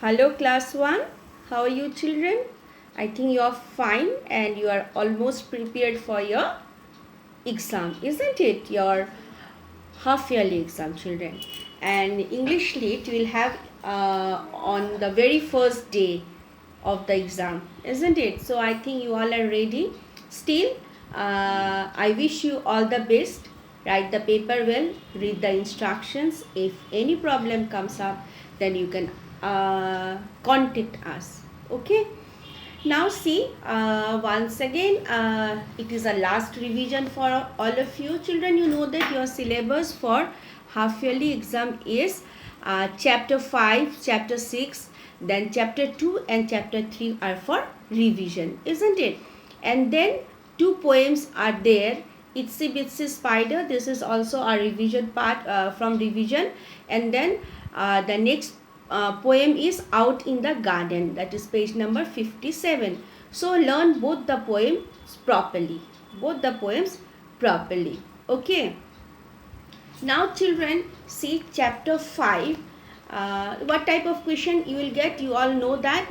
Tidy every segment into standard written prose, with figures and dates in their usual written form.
Hello class 1, how are you children? I think you are fine and you are almost prepared for your exam, isn't it? Your half yearly exam, children. And English Lit will have on the very first day of the exam, isn't it? So I think you all are ready. Still, I wish you all the best. Write the paper well, read the instructions. If any problem comes up, then you can contact us. Okay. Now see, once again, it is a last revision for all of you children. You know that your syllabus for half yearly exam is chapter 5, chapter 6, then chapter 2 and chapter 3 are for revision, isn't it? And then two poems are there. Itsy Bitsy Spider, this is also a revision part from revision. And then the next poem is Out in the Garden, that is page number 57. So learn both the poems properly. Okay. Now children, see chapter 5. What type of question you will get? You all know that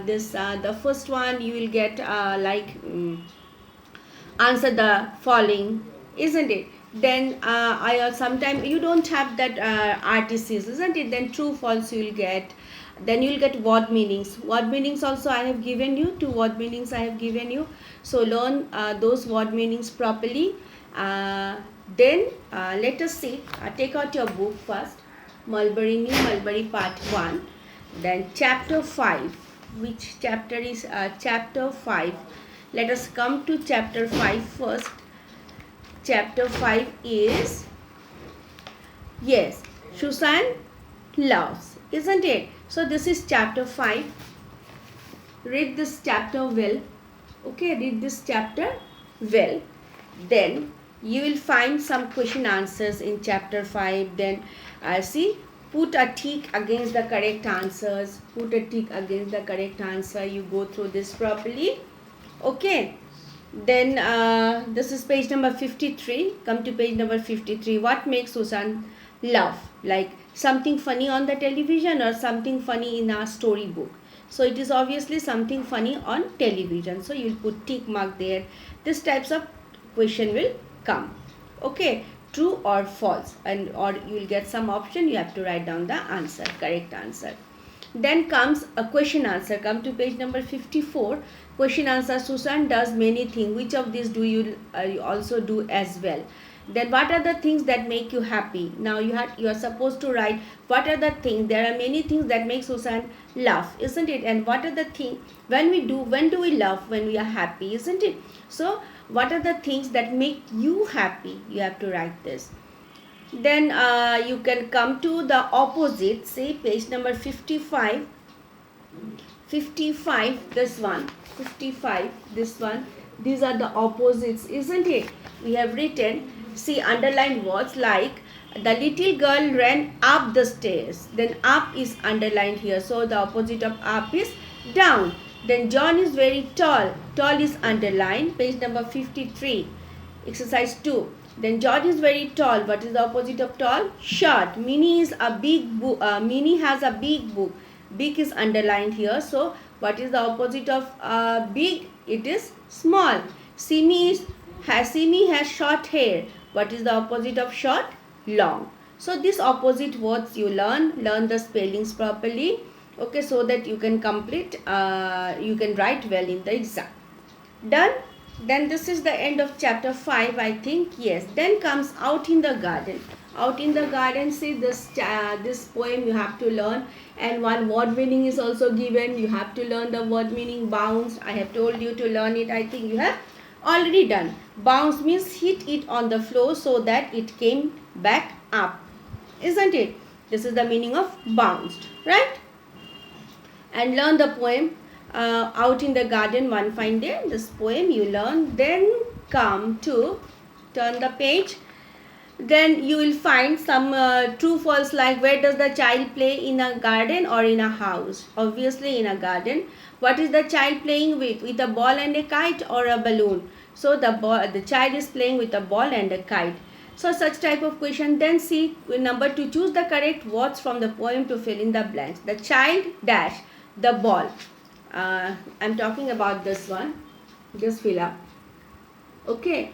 the first one you will get answer the following, isn't it? Then I sometimes you don't have that RTCs, isn't it? Then true false you will get. Then you will get word meanings. Word meanings also I have given you. Two word meanings I have given you. So learn those word meanings properly. Then let us see. Take out your book first. Mulberry New Mulberry Part 1. Then chapter 5. Which chapter is chapter 5? Let us come to chapter 5 first. Chapter 5 is, yes, Susan loves, isn't it? So this is chapter 5. Read this chapter well. Okay, read this chapter well. Then you will find some question answers in chapter 5. Then see, put a tick against the correct answers. Put a tick against the correct answer. You go through this properly. Okay. Then this is page number 53. Come to page number 53. What makes Susan laugh? Like something funny on the television or something funny in a storybook. So it is obviously something funny on television. So you will put tick mark there. This types of question will come. Okay. True or false. And or you will get some option. You have to write down the answer. Correct answer. Then comes a question answer. Come to page number 54. Question answer. Susan does many things. Which of these do you also do as well? Then what are the things that make you happy? Now you are supposed to write what are the things. There are many things that make Susan laugh, isn't it? And what are the things when do we laugh? When we are happy, isn't it? So what are the things that make you happy? You have to write this. Then you can come to the opposite. Say page number 55. 55, this one. 55, this one. These are the opposites, isn't it? We have written, see, underlined words like the little girl ran up the stairs. Then up is underlined here. So the opposite of up is down. Then John is very tall. Tall is underlined. Page number 53. Exercise 2. Then John is very tall. What is the opposite of tall? Short. Minnie is a big book. Minnie has a big book. Big is underlined here. So what is the opposite of big? It is small. Simi has short hair. What is the opposite of short? Long. So these opposite words you learn the spellings properly. Okay, so that you can complete, you can write well in the exam. Done? Then this is the end of chapter 5, I think. Yes. Then comes Out in the Garden. Out in the Garden, see this poem you have to learn. And one word meaning is also given. You have to learn the word meaning. Bounce. I have told you to learn it. I think you have already done. Bounce means hit it on the floor so that it came back up. Isn't it? This is the meaning of bounced. Right? And learn the poem. Out in the Garden, one fine day. This poem you learn. Then come to turn the page. Then you will find some true false, like where does the child play, in a garden or in a house? Obviously in a garden. What is the child playing with? With a ball and a kite or a balloon? So the child is playing with a ball and a kite. So such type of question. Then see number 2, choose the correct words from the poem to fill in the blanks. The child dash the ball. I'm talking about this one. Just fill up. Okay.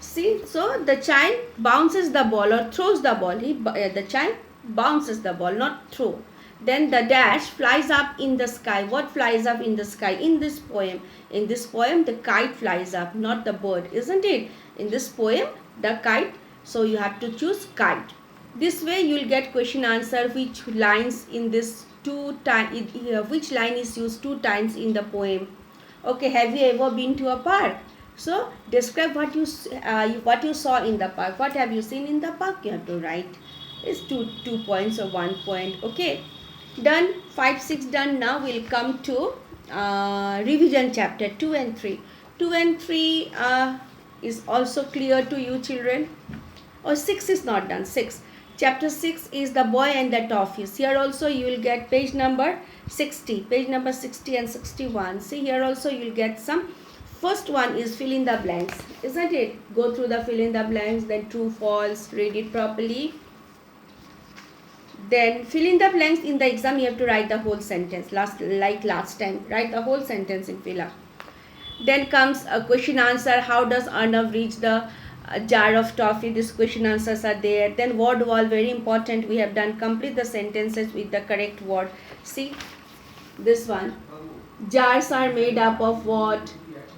See, so the child bounces the ball or throws the ball. The child bounces the ball, not throw. Then the dash flies up in the sky. What flies up in the sky in this poem? In this poem, the kite flies up, not the bird, isn't it? In this poem, the kite. So you have to choose kite. This way you will get question answer which lines in this which line is used 2 times in the poem. Okay, have you ever been to a park? So describe what you saw in the park. What have you seen in the park? You have to write. It's 2 points or 1 point. Okay, done. 5, 6 done. Now we'll come to revision chapter 2 and 3. 2 and 3 is also clear to you children. Or 6 is not done. 6. Chapter 6 is the boy and the toffees. Here also you will get page number 60. Page number 60 and 61. See, here also you will get some. First one is fill in the blanks, isn't it? Go through the fill in the blanks, then true, false, read it properly. Then fill in the blanks. In the exam you have to write the whole sentence, like last time. Write the whole sentence in fill up. Then comes a question answer. How does Arnav reach the jar of toffee? These question answers are there. Then word wall, very important. We have done complete the sentences with the correct word. See this one. Jars are made up of what?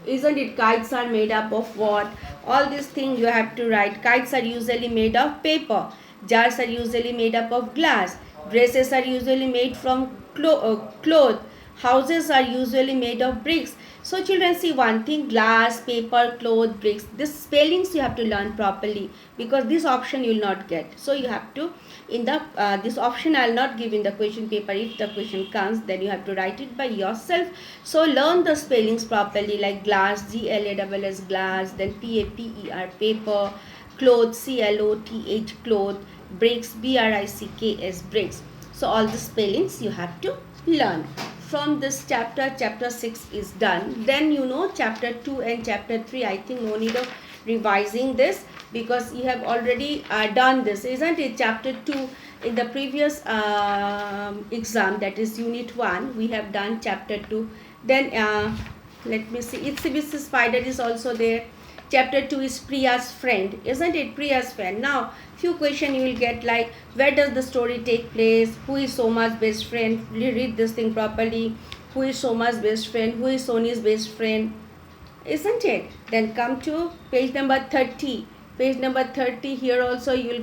Isn't it? Kites are made up of what? All these things you have to write. Kites are usually made of paper. Jars are usually made up of glass. Dresses are usually made from cloth. Houses are usually made of bricks. So children, see one thing: glass, paper, cloth, bricks. This spellings you have to learn properly, because this option you will not get. So you have to, in the this option I will not give in the question paper. If the question comes, then you have to write it by yourself. So learn the spellings properly, like glass, GLASS, glass, then PAPER, paper, cloth, CLOTH, cloth, bricks, BRICKS, bricks. So all the spellings you have to learn. From this chapter 6 is done. Then you know chapter 2 and chapter 3. I think no need of revising this, because you have already done this, isn't it? Chapter 2 in the previous exam, that is unit 1, we have done chapter 2. Then let me see, Itsy Bitsy Spider is also there. Chapter 2 is Priya's friend, isn't it? Priya's friend. Now few questions you will get, like where does the story take place, who is Soma's best friend? Read this thing properly. Who is Soma's best friend? Who is Soni's best friend? Isn't it? Then come to page number 30. Page number 30, here also you will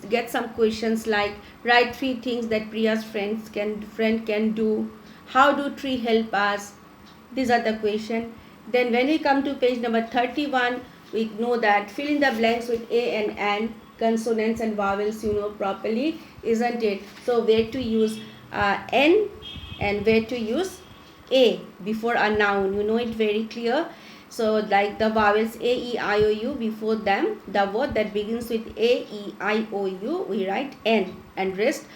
get some questions like write 3 things that Priya's friend can do. How do tree help us? These are the questions. Then when we come to page number 31, we know that fill in the blanks with a and an, consonants and vowels you know properly, isn't it? So where to use n and where to use a before a noun, you know it very clear. So like the vowels a, e, I, o, u, before them the word that begins with a, e, I, o, u, we write n, and rest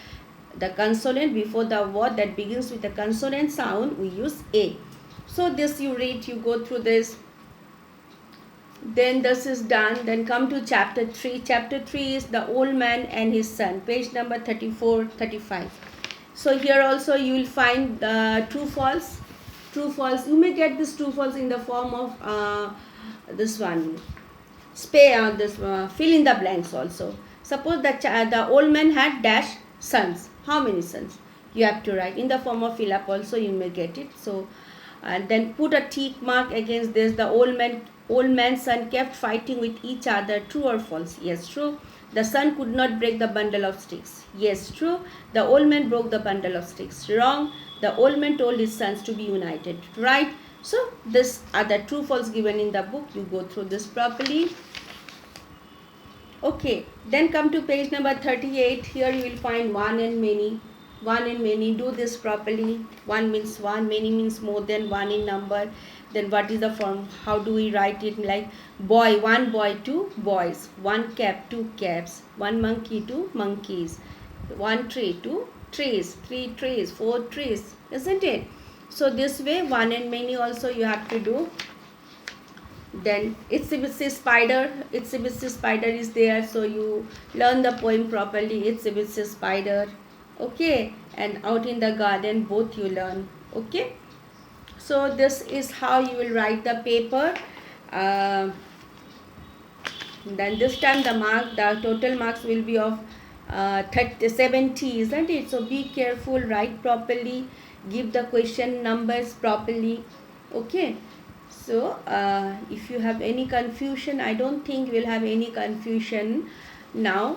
the consonant before the word that begins with a consonant sound, we use a. So this you read, you go through this. Then this is done. Then come to chapter 3. Chapter 3 is the old man and his son. Page number 34, 35. So here also you will find true, false. True, false. You may get this true, false in the form of this one. Fill in the blanks also. Suppose that the old man had dash sons. How many sons? You have to write in the form of fill up also, you may get it. So and then put a tick mark against this. The old man's son kept fighting with each other. True or false? Yes, true. The son could not break the bundle of sticks. Yes, true. The old man broke the bundle of sticks. Wrong. The old man told his sons to be united. Right. So this are the true, false given in the book. You go through this properly. Okay. Then come to page number 38. Here you will find one and many. One and many. Do this properly. One means one, many means more than one in number. Then what is the form? How do we write it? Like boy, one boy, 2 boys. One cap, 2 caps. One monkey, 2 monkeys. One tree, 2 trees. 3 trees, 4 trees. Isn't it? So this way one and many also you have to do. Then itsy bitsy spider, itsy bitsy spider is there, so you learn the poem properly. Itsy bitsy spider, okay, and out in the garden, both you learn, okay. So this is how you will write the paper. uh, then this time the total marks will be of 70, isn't it? So be careful, write properly, give the question numbers properly, okay. So if you have any confusion, I don't think we'll have any confusion now.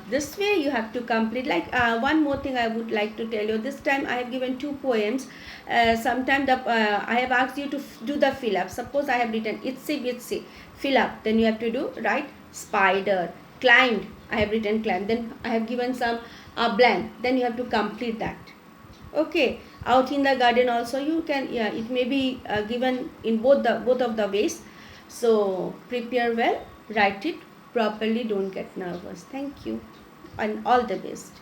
This way you have to complete. Like one more thing I would like to tell you, this time I have given two poems. Sometime I have asked you to do the fill up. Suppose I have written itsy bitsy, fill up, then you have to do right spider, climbed, I have written climbed, then I have given some blank, then you have to complete that, okay. Out in the garden also you can, yeah, it may be given in both of the ways. So prepare well, write it properly, don't get nervous. Thank you and all the best.